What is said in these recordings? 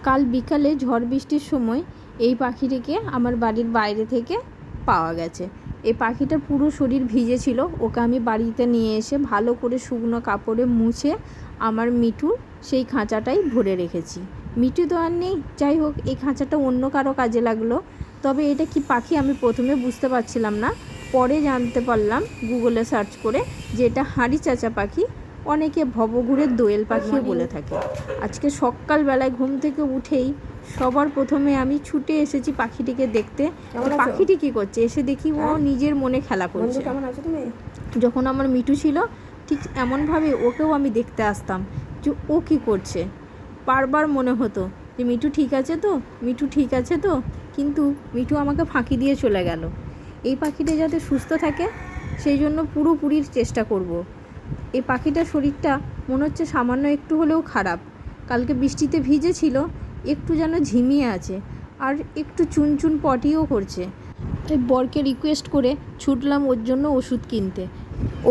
কাল বিকালে ঝড় বৃষ্টির সময় এই পাখিটিকে আমার বাড়ির বাইরে থেকে পাওয়া গেছে। এই পাখিটার পুরো শরীর ভিজে ছিল। ওকে আমি বাড়িতে নিয়ে এসে ভালো করে শুকনো কাপড়ে মুছে আমার মিঠুর সেই খাঁচাটাই ভরে রেখেছি। মিঠু তো আর নেই, যাই হোক এই খাঁচাটা অন্য কারো কাজে লাগলো। তবে এটা কি পাখি আমি প্রথমে বুঝতে পারছিলাম না, পরে জানতে পারলাম গুগলে সার্চ করে যে এটা হাঁড়ি চাচা পাখি, অনেকে ভবঘুরের দোয়েল পাখিও বলে থাকে। আজকে সকালবেলায় ঘুম থেকে উঠেই সবার প্রথমে আমি ছুটে এসেছি পাখিটিকে দেখতে। পাখিটি কী করছে এসে দেখি ও নিজের মনে খেলা করছে। কেমন আছো তুমি? যখন আমার মিঠু ছিল ঠিক এমনভাবে ওকেও আমি দেখতে আসতাম যে ও কী করছে। বারবার মনে হতো যে মিঠু ঠিক আছে তো, মিঠু ঠিক আছে তো, কিন্তু মিঠু আমাকে ফাঁকি দিয়ে চলে গেল। এই পাখিটা যাতে সুস্থ থাকে সেই জন্য পুরোপুরির চেষ্টা করব। এই পাখিটার শরীরটা মনে হচ্ছে সামান্য একটু হলেও খারাপ। কালকে বৃষ্টিতে ভিজেছিল, একটু যেন ঝিমিয়ে আছে, আর একটু চুনচুন পটিও করছে। তাই বরকে রিকোয়েস্ট করে ছুটলাম ওর জন্য ওষুধ কিনতে।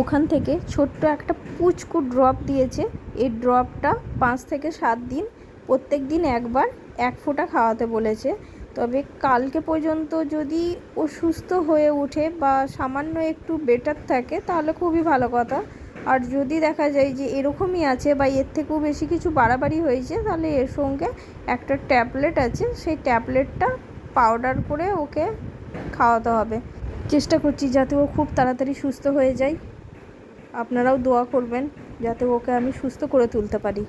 ওখান থেকে ছোট্ট একটা পুচকু ড্রপ দিয়েছে। এই ড্রপটা 5 থেকে 7 দিন প্রত্যেক দিন একবার 1 ফোঁটা খাওয়াতে বলেছে। তবে কালকে পর্যন্ত যদি ও সুস্থ হয়ে ওঠে বা সামান্য একটু বেটার থাকে তাহলে খুবই ভালো কথা। আর যদি দেখা যায় যে এরকমই আছে বা এর থেকেও বেশি কিছু বাড়াবাড়ি হয়েছে, তাহলে এর সঙ্গে একটা ট্যাবলেট আছে, সেই ট্যাবলেটটা পাউডার করে ওকে খাওয়াতে হবে। চেষ্টা করছি যাতে ও খুব তাড়াতাড়ি সুস্থ হয়ে যায়। আপনারাও দোয়া করবেন যাতে ওকে আমি সুস্থ করে তুলতে পারি।